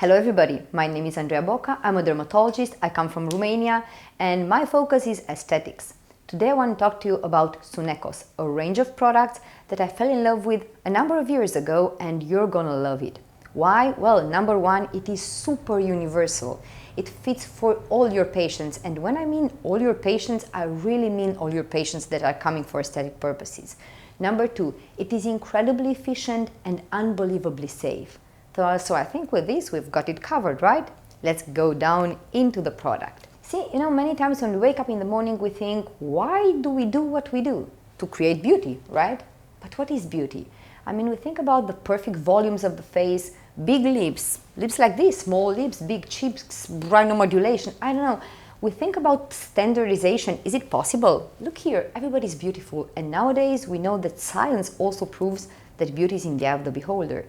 Hello everybody, my name is Andreea Boca, I'm a dermatologist, I come from Romania and my focus is aesthetics. Today I want to talk to you about Sunekos, a range of products that I fell in love with a number of years ago and you're gonna love it. Why? Well, number one, it is super universal. It fits for all your patients, and when I mean all your patients, I really mean all your patients that are coming for aesthetic purposes. Number two, it is incredibly efficient and unbelievably safe. So I think with this we've got it covered, right? Let's go down into the product. See, many times when we wake up in the morning we think, why do we do what we do? To create beauty, right? But what is beauty? We think about the perfect volumes of the face, big lips like this, small lips, big cheeks, rhinomodulation, I don't know. We think about standardization. Is it possible? Look here, everybody's beautiful. And nowadays we know that science also proves that beauty is in the eye of the beholder.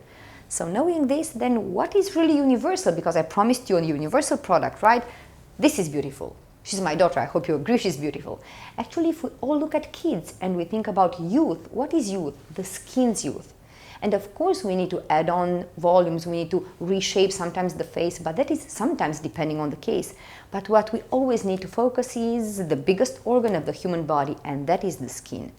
So knowing this, then what is really universal? Because I promised you a universal product, right? This is beautiful. She's my daughter, I hope you agree she's beautiful. Actually, if we all look at kids and we think about youth, what is youth? The skin's youth. And of course we need to add on volumes, we need to reshape sometimes the face, but that is sometimes depending on the case. But what we always need to focus is the biggest organ of the human body, and that is the skin.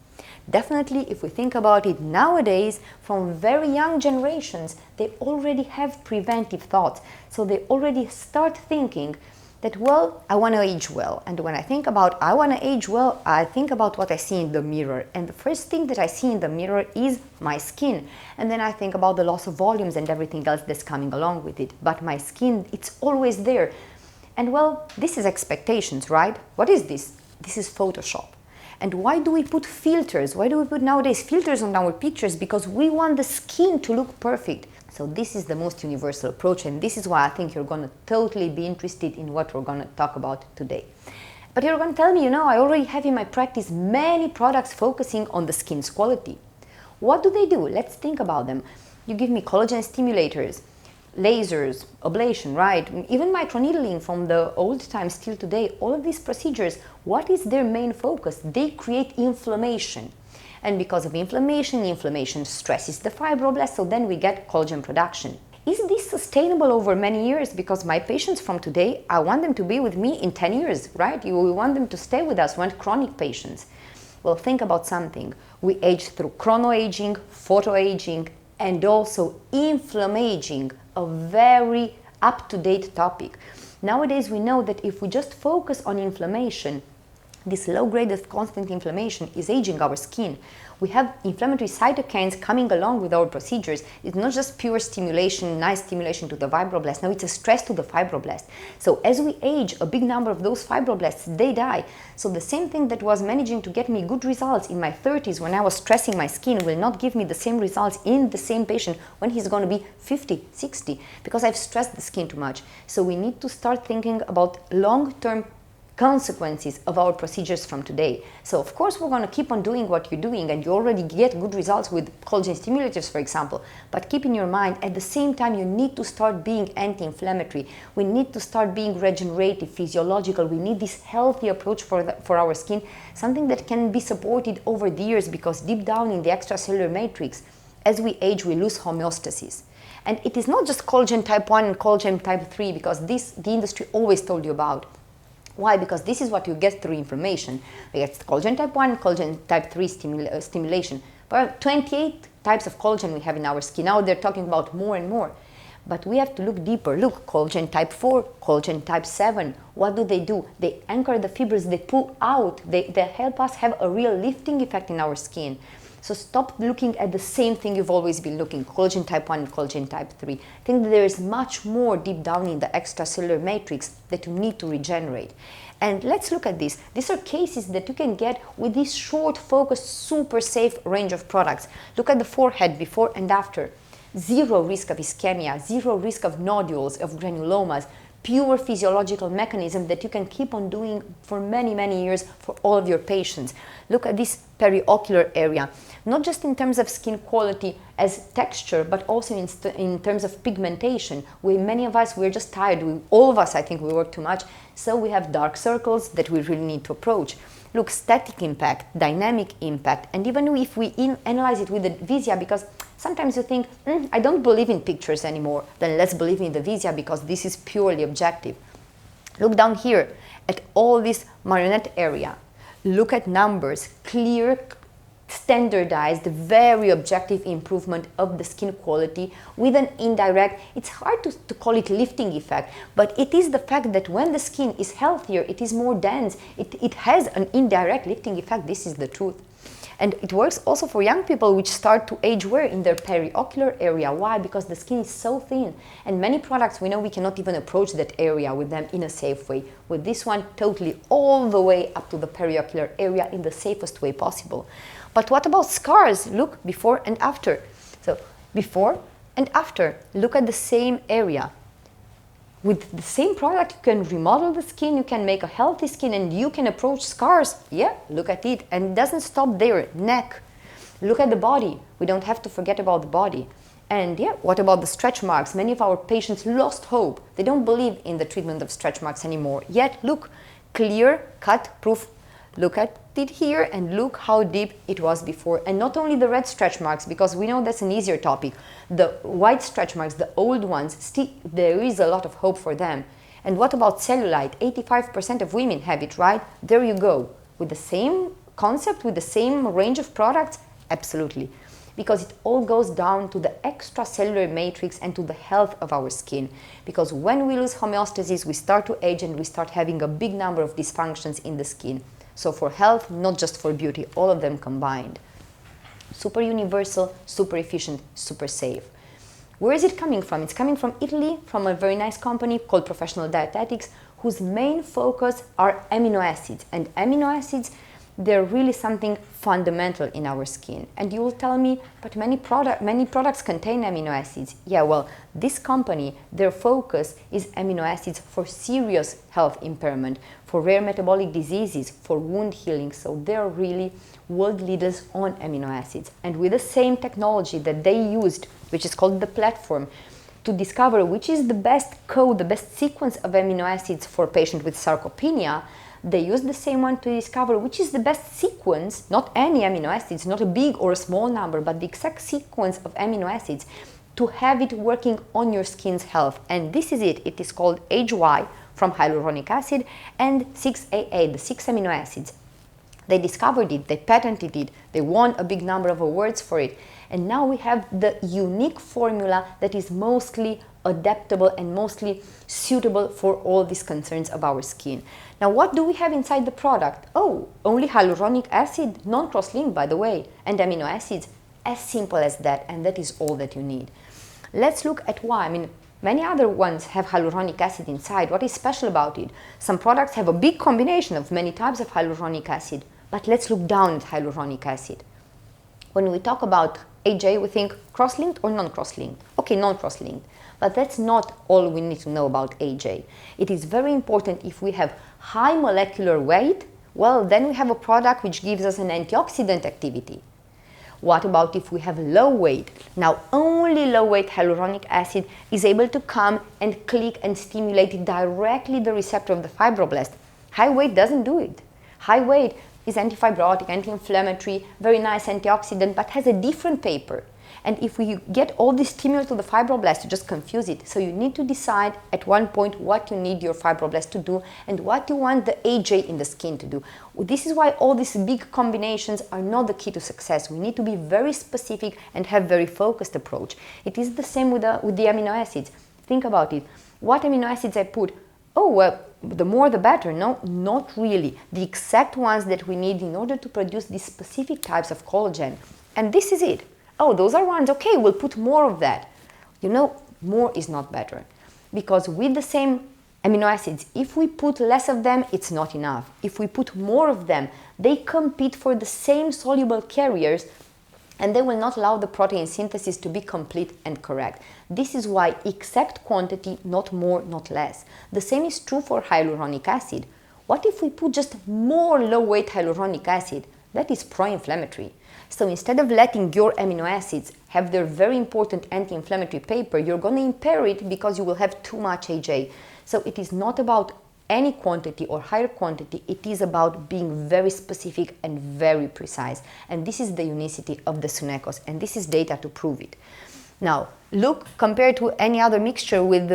Definitely, if we think about it nowadays, from very young generations, they already have preventive thoughts. So they already start thinking that, well, I want to age well. And when I think about I want to age well, I think about what I see in the mirror. And the first thing that I see in the mirror is my skin. And then I think about the loss of volumes and everything else that's coming along with it. But my skin, it's always there. And well, this is expectations, right? What is this? This is Photoshop. And why do we put filters? Why do we put nowadays filters on our pictures? Because we want the skin to look perfect. So this is the most universal approach, and this is why I think you're going to totally be interested in what we're going to talk about today. But you're going to tell me, I already have in my practice many products focusing on the skin's quality. What do they do? Let's think about them. You give me collagen stimulators, lasers, ablation, right? Even microneedling from the old times till today, all of these procedures, what is their main focus? They create inflammation. And because of inflammation stresses the fibroblasts, so then we get collagen production. Is this sustainable over many years? Because my patients from today, I want them to be with me in 10 years, right? We want them to stay with us, we want chronic patients. Well, think about something. We age through chronoaging, photoaging, and also inflammaging, a very up-to-date topic. Nowadays we know that if we just focus on inflammation, this low grade of constant inflammation is aging our skin. We have inflammatory cytokines coming along with our procedures. It's not just pure stimulation, nice stimulation to the fibroblast. No, it's a stress to the fibroblast. So as we age, a big number of those fibroblasts, they die. So the same thing that was managing to get me good results in my 30s when I was stressing my skin will not give me the same results in the same patient when he's going to be 50, 60, because I've stressed the skin too much. So we need to start thinking about long-term consequences of our procedures from today. So of course we're going to keep on doing what you're doing, and you already get good results with collagen stimulators, for example, but keep in your mind at the same time you need to start being anti-inflammatory. We need to start being regenerative, physiological. We need this healthy approach for our skin, something that can be supported over the years, because deep down in the extracellular matrix, as we age we lose homeostasis. And it is not just collagen type 1 and collagen type 3, because this the industry always told you about. Why? Because this is what you get through inflammation. We get collagen type 1, collagen type 3 stimulation. But 28 types of collagen we have in our skin. Now they're talking about more and more. But we have to look deeper. Look, collagen type 4, collagen type 7. What do? They anchor the fibers, they pull out. They help us have a real lifting effect in our skin. So stop looking at the same thing you've always been looking, collagen type 1 and collagen type 3. I think that there is much more deep down in the extracellular matrix that you need to regenerate. And let's look at this. These are cases that you can get with this short, focused, super safe range of products. Look at the forehead before and after. Zero risk of ischemia, zero risk of nodules, of granulomas, pure physiological mechanism that you can keep on doing for many, many years for all of your patients. Look at this periocular area, not just in terms of skin quality as texture, but also in terms of pigmentation. Many of us, we're just tired. All of us, I think, we work too much. So we have dark circles that we really need to approach. Look, static impact, dynamic impact, and even if we analyze it with the Visia, because Sometimes you think, I don't believe in pictures anymore. Then let's believe in the Visia because this is purely objective. Look down here at all this marionette area. Look at numbers, clear, standardized, very objective improvement of the skin quality with an indirect, it's hard to call it lifting effect, but it is the fact that when the skin is healthier, it is more dense, it has an indirect lifting effect. This is the truth. And it works also for young people which start to age where? In their periocular area. Why? Because the skin is so thin. And many products, we know we cannot even approach that area with them in a safe way. With this one, totally all the way up to the periocular area in the safest way possible. But what about scars? Look, before and after. So, before and after. Look at the same area. With the same product, you can remodel the skin, you can make a healthy skin, and you can approach scars. Yeah, look at it. And it doesn't stop there. Neck. Look at the body. We don't have to forget about the body. And yeah, what about the stretch marks? Many of our patients lost hope. They don't believe in the treatment of stretch marks anymore. Yet, look, clear, cut, proof. Look at it here and look how deep it was before. And not only the red stretch marks, because we know that's an easier topic. The white stretch marks, the old ones, still there is a lot of hope for them. And what about cellulite? 85% of women have it, right? There you go. With the same concept, with the same range of products? Absolutely. Because it all goes down to the extracellular matrix and to the health of our skin. Because when we lose homeostasis, we start to age and we start having a big number of dysfunctions in the skin. So for health, not just for beauty, all of them combined. Super universal, super efficient, super safe. Where is it coming from? It's coming from Italy, from a very nice company called Professional Dietetics, whose main focus are amino acids. And amino acids, they're really something fundamental in our skin. And you will tell me, but many products contain amino acids. Yeah, well, this company, their focus is amino acids for serious health impairment, for rare metabolic diseases, for wound healing. So they're really world leaders on amino acids. And with the same technology that they used, which is called the platform, to discover which is the best code, the best sequence of amino acids for patients with sarcopenia, they use the same one to discover which is the best sequence, not any amino acids, not a big or a small number, but the exact sequence of amino acids to have it working on your skin's health. And this is it. It is called HY from hyaluronic acid and 6AA, the 6 amino acids. They discovered it, they patented it, they won a big number of awards for it. And now we have the unique formula that is mostly adaptable and mostly suitable for all these concerns of our skin. Now, what do we have inside the product? Oh, only hyaluronic acid, non-cross-linked by the way, and amino acids. As simple as that, and that is all that you need. Let's look at why. I mean, many other ones have hyaluronic acid inside. What is special about it? Some products have a big combination of many types of hyaluronic acid, but let's look down at hyaluronic acid. When we talk about AJ, we think cross-linked or non-cross-linked. Okay, non-cross-linked. But that's not all we need to know about AJ. It is very important if we have high molecular weight, well, then we have a product which gives us an antioxidant activity. What about if we have low weight? Now, only low weight hyaluronic acid is able to come and click and stimulate directly the receptor of the fibroblast. High weight doesn't do it. High weight is antifibrotic, anti-inflammatory, very nice antioxidant, but has a different paper. And if we get all this stimuli to the fibroblast, you just confuse it. So you need to decide at one point what you need your fibroblast to do and what you want the AJ in the skin to do. This is why all these big combinations are not the key to success. We need to be very specific and have very focused approach. It is the same with the amino acids. Think about it. What amino acids I put? Oh, well, the more the better. No, not really. The exact ones that we need in order to produce these specific types of collagen. And this is it. Oh, those are ones, okay, we'll put more of that. You know, more is not better. Because with the same amino acids, if we put less of them, it's not enough. If we put more of them, they compete for the same soluble carriers and they will not allow the protein synthesis to be complete and correct. This is why exact quantity, not more, not less. The same is true for hyaluronic acid. What if we put just more low-weight hyaluronic acid? That is pro-inflammatory. So instead of letting your amino acids have their very important anti-inflammatory paper, you're going to impair it because you will have too much AJ. So it is not about any quantity or higher quantity, it is about being very specific and very precise. And this is the unicity of the Sunekos, and this is data to prove it. Now, look, compared to any other mixture with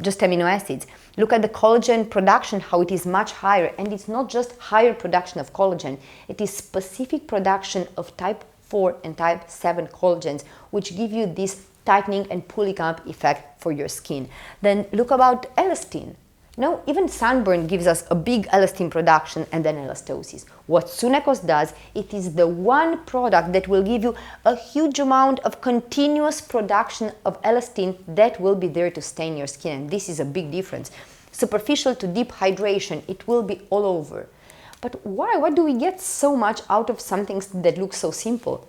just amino acids, look at the collagen production, how it is much higher. And it's not just higher production of collagen, it is specific production of type 4 and type 7 collagens, which give you this tightening and pulling up effect for your skin. Then look about elastin. No, even sunburn gives us a big elastin production and then elastosis. What Sunekos does, it is the one product that will give you a huge amount of continuous production of elastin that will be there to stay in your skin. And this is a big difference. Superficial to deep hydration, it will be all over. But why? What do we get so much out of something that looks so simple?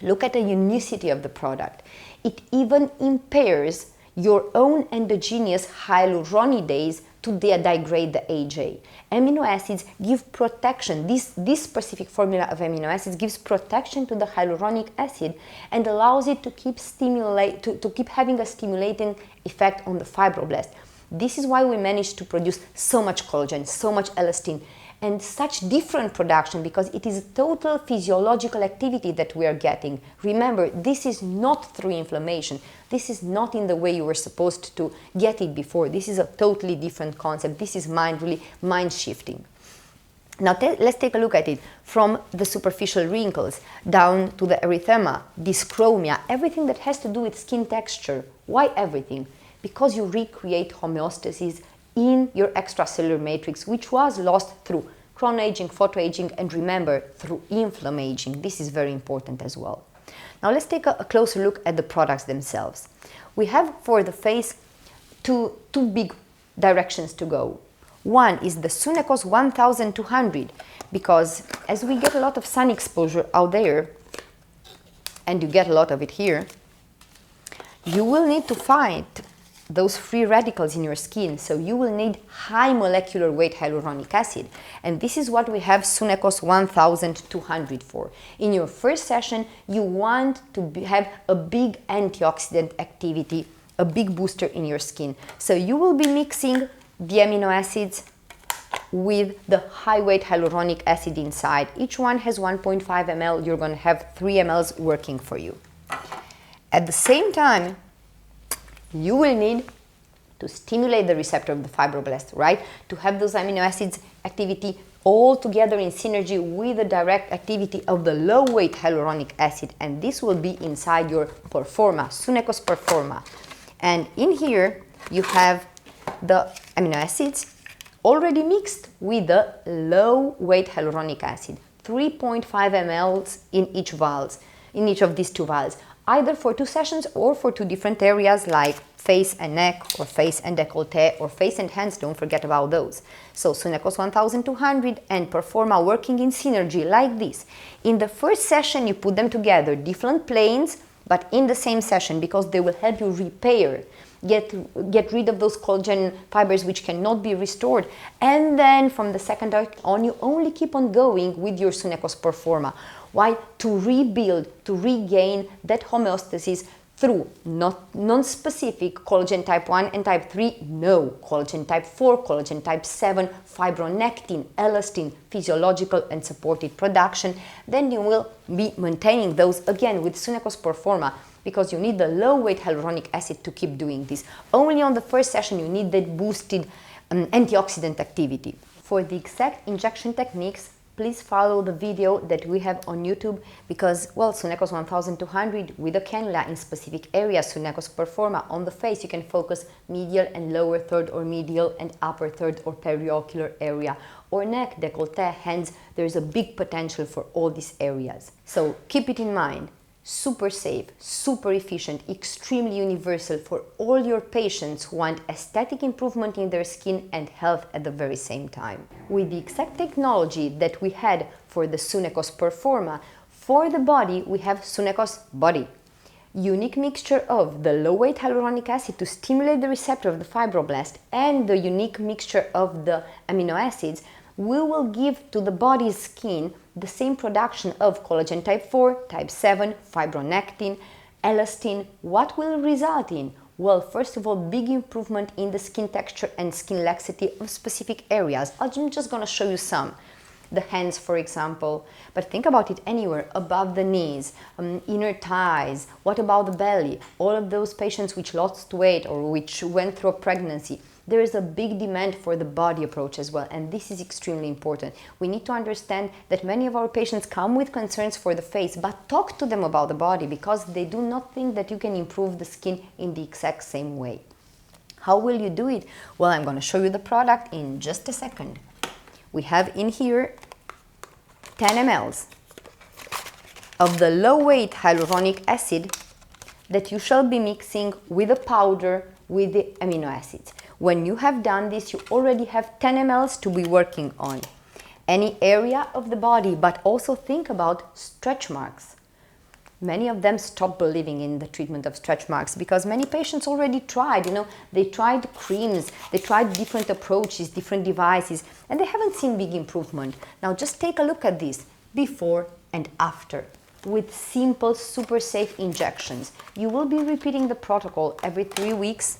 Look at the unicity of the product. It even impairs your own endogenous hyaluronidase to degrade the AJ. Amino acids give protection. This specific formula of amino acids gives protection to the hyaluronic acid and allows it to keep having a stimulating effect on the fibroblast. This is why we managed to produce so much collagen, so much elastin, and such different production, because it is a total physiological activity that we are getting. Remember, this is not through inflammation. This is not in the way you were supposed to get it before. This is a totally different concept. This is really mind shifting. Now let's take a look at it from the superficial wrinkles down to the erythema, dyschromia, everything that has to do with skin texture. Why everything? Because you recreate homeostasis in your extracellular matrix, which was lost through chronoaging, photoaging, and remember, through inflammaging. This is very important as well. Now let's take a closer look at the products themselves. We have for the face two big directions to go. One is the Sunekos 1200, because as we get a lot of sun exposure out there, and you get a lot of it here, you will need to find those free radicals in your skin, so you will need high molecular weight hyaluronic acid, and this is what we have Sunekos 1200 for. In your first session, you want to have a big antioxidant activity, a big booster in your skin. So you will be mixing the amino acids with the high weight hyaluronic acid inside. Each one has 1.5 ml. You're going to have 3 mLs working for you. At the same time, you will need to stimulate the receptor of the fibroblast, right? To have those amino acids activity all together in synergy with the direct activity of the low weight hyaluronic acid, and this will be inside your performa, Sunekos performa. And in here you have the amino acids already mixed with the low weight hyaluronic acid, 3.5 mLs in each of these 2 vials, either for 2 sessions or for 2 different areas like face and neck, or face and décolleté, or face and hands. Don't forget about those. So Sunekos 1200 and performa working in synergy like this. In the first session you put them together, different planes, but in the same session, because they will help you repair, get rid of those collagen fibers which cannot be restored. And then from the second on, you only keep on going with your Sunekos performa. Why? To rebuild, to regain that homeostasis through non-specific collagen type 1 and type 3, no, collagen type 4, collagen type 7, fibronectin, elastin, physiological and supported production. Then you will be maintaining those again with Sunekos performa, because you need the low weight hyaluronic acid to keep doing this. Only on the first session you need that boosted antioxidant activity. For the exact injection techniques, please follow the video that we have on YouTube, because, well, Sunekos 1200 with a cannula in specific areas, Sunekos performa on the face, you can focus medial and lower third, or medial and upper third or periocular area, or neck, décolleté, hands. There's a big potential for all these areas. So keep it in mind. Super safe, super efficient, extremely universal for all your patients who want aesthetic improvement in their skin and health at the very same time. With the exact technology that we had for the Sunekos performa, for the body we have Sunekos body. Unique mixture of the low weight hyaluronic acid to stimulate the receptor of the fibroblast and the unique mixture of the amino acids, we will give to the body's skin the same production of collagen type 4, type 7, fibronectin, elastin. What will result in? Well, first of all, big improvement in the skin texture and skin laxity of specific areas. I'm just going to show you some. The hands, for example, but think about it anywhere above the knees, inner thighs. What about the belly? All of those patients which lost weight or which went through a pregnancy, there is a big demand for the body approach as well, and this is extremely important. We need to understand that many of our patients come with concerns for the face, but talk to them about the body because they do not think that you can improve the skin in the exact same way. How will you do it? Well, I'm going to show you the product in just a second. We have in here 10 ml of the low-weight hyaluronic acid that you shall be mixing with a powder with the amino acids. When you have done this, you already have 10 ml to be working on. Any area of the body, but also think about stretch marks. Many of them stop believing in the treatment of stretch marks because many patients already tried, they tried creams, they tried different approaches, different devices, and they haven't seen big improvement. Now just take a look at this before and after with simple, super safe injections. You will be repeating the protocol every 3 weeks,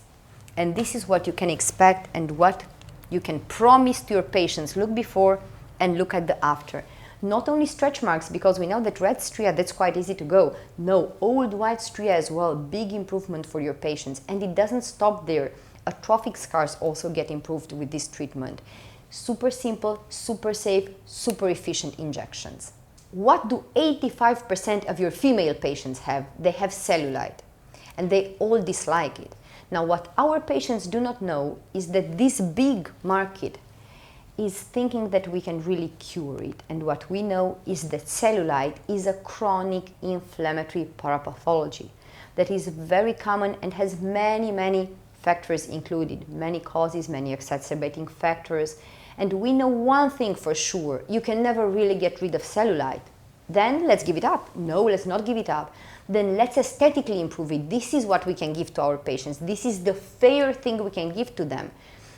and this is what you can expect and what you can promise to your patients. Look before and look at the after. Not only stretch marks, because we know that red stria, that's quite easy to go. No, old white stria as well, big improvement for your patients. And it doesn't stop there. Atrophic scars also get improved with this treatment. Super simple, super safe, super efficient injections. What do 85% of your female patients have? They have cellulite, and they all dislike it. Now, what our patients do not know is that this big market is thinking that we can really cure it. And what we know is that cellulite is a chronic inflammatory parapathology that is very common and has many factors included, many causes, many exacerbating factors. And we know one thing for sure: you can never really get rid of cellulite. Then let's give it up. No, let's not give it up. Then let's aesthetically improve it. This is what we can give to our patients. This is the fair thing we can give to them.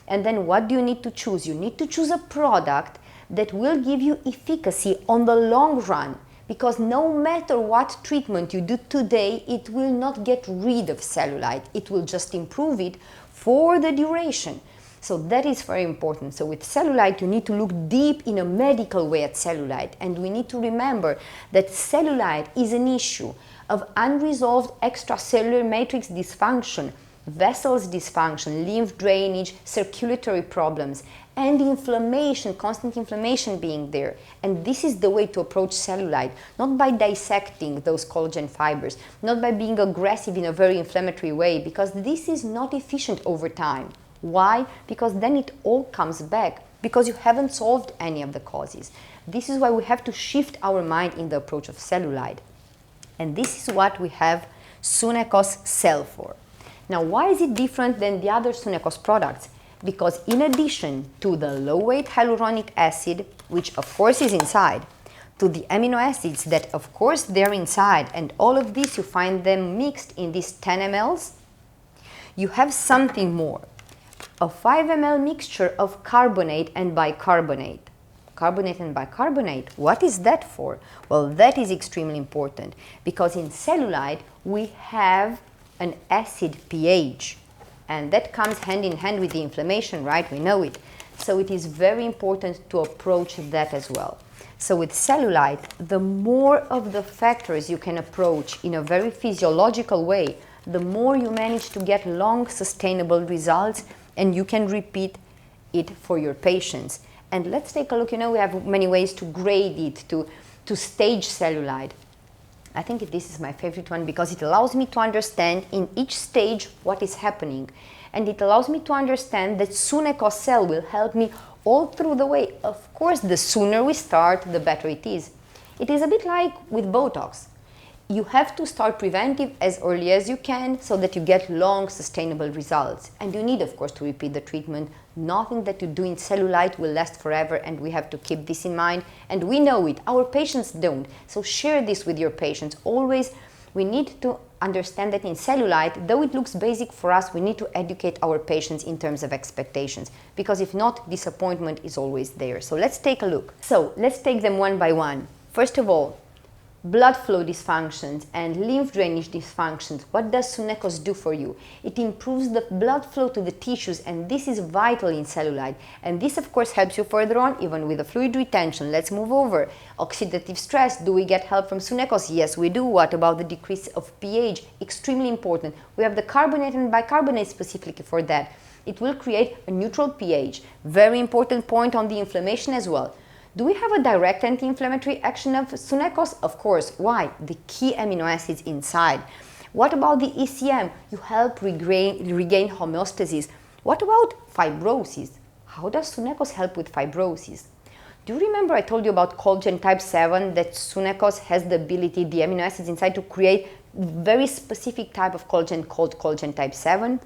And then what do you need to choose? You need to choose a product that will give you efficacy on the long run, because no matter what treatment you do today, it will not get rid of cellulite. It will just improve it for the duration. So that is very important. So with cellulite, you need to look deep in a medical way at cellulite. And we need to remember that cellulite is an issue of unresolved extracellular matrix dysfunction, vessels dysfunction, lymph drainage, circulatory problems, and inflammation, constant inflammation being there. And this is the way to approach cellulite, not by dissecting those collagen fibers, not by being aggressive in a very inflammatory way, because this is not efficient over time. Why? Because then it all comes back, because you haven't solved any of the causes. This is why we have to shift our mind in the approach of cellulite. And this is what we have Sunekos Cell for. Now, why is it different than the other Sunekos products? Because in addition to the low-weight hyaluronic acid, which of course is inside, to the amino acids that of course they're inside, and all of this you find them mixed in these 10 ml, you have something more. A 5 ml mixture of carbonate and bicarbonate. Carbonate and bicarbonate, what is that for? Well, that is extremely important, because in cellulite we have an acid pH, and that comes hand in hand with the inflammation, right? We know it. So it is very important to approach that as well. So with cellulite, the more of the factors you can approach in a very physiological way, the more you manage to get long, sustainable results, and you can repeat it for your patients. And let's take a look. We have many ways to grade it, to stage cellulite. I think this is my favorite one because it allows me to understand in each stage what is happening. And it allows me to understand that Sunekos Cell will help me all through the way. Of course, the sooner we start, the better it is. It is a bit like with Botox. You have to start preventive as early as you can so that you get long, sustainable results. And you need, of course, to repeat the treatment. Nothing that you do in cellulite will last forever, and we have to keep this in mind. And we know it. Our patients don't. So share this with your patients. Always, we need to understand that in cellulite, though it looks basic for us, we need to educate our patients in terms of expectations. Because if not, disappointment is always there. So let's take a look. So let's take them one by one. First of all, blood flow dysfunctions and lymph drainage dysfunctions, what does Sunekos do for you? It improves the blood flow to the tissues, and this is vital in cellulite. And this of course helps you further on, even with the fluid retention. Let's move over. Oxidative stress, do we get help from Sunekos? Yes, we do. What about the decrease of pH? Extremely important. We have the carbonate and bicarbonate specifically for that. It will create a neutral pH. Very important point on the inflammation as well. Do we have a direct anti-inflammatory action of Sunekos? Of course. Why? The key amino acids inside. What about the ECM? You help regain homeostasis. What about fibrosis? How does Sunekos help with fibrosis? Do you remember I told you about collagen type 7, that Sunekos has the ability, the amino acids inside, to create very specific type of collagen called collagen type 7?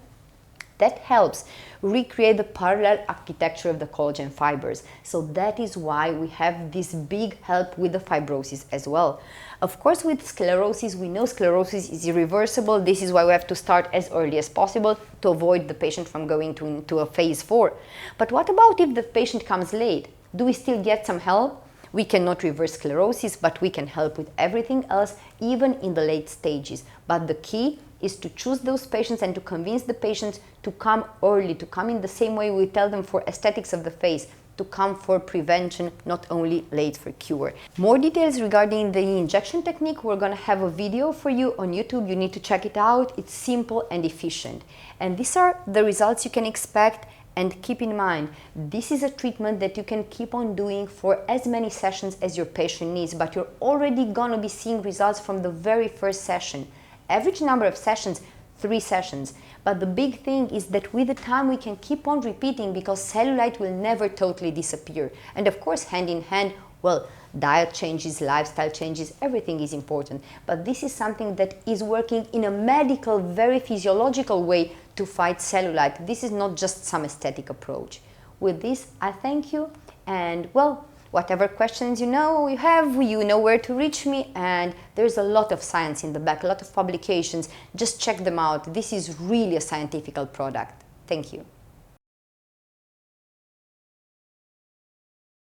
That helps recreate the parallel architecture of the collagen fibers. So that is why we have this big help with the fibrosis as well. Of course, with sclerosis, we know sclerosis is irreversible. This is why we have to start as early as possible to avoid the patient from going into a phase 4. But what about if the patient comes late? Do we still get some help? We cannot reverse sclerosis, but we can help with everything else, even in the late stages. But the key is to choose those patients and to convince the patients to come early, to come in the same way we tell them for aesthetics of the face, to come for prevention, not only late for cure. More details regarding the injection technique, we're gonna have a video for you on YouTube. You need to check it out. It's simple and efficient. And these are the results you can expect. And keep in mind, this is a treatment that you can keep on doing for as many sessions as your patient needs, but you're already gonna be seeing results from the very first session. Average number of sessions, 3 sessions. But the big thing is that with the time we can keep on repeating, because cellulite will never totally disappear. And of course, hand in hand, well, diet changes, lifestyle changes, everything is important. But this is something that is working in a medical, very physiological way to fight cellulite. This is not just some aesthetic approach. With this, I thank you, and well, whatever questions you have, you know where to reach me, and there's a lot of science in the back, a lot of publications. Just check them out. This is really a scientific product. Thank you.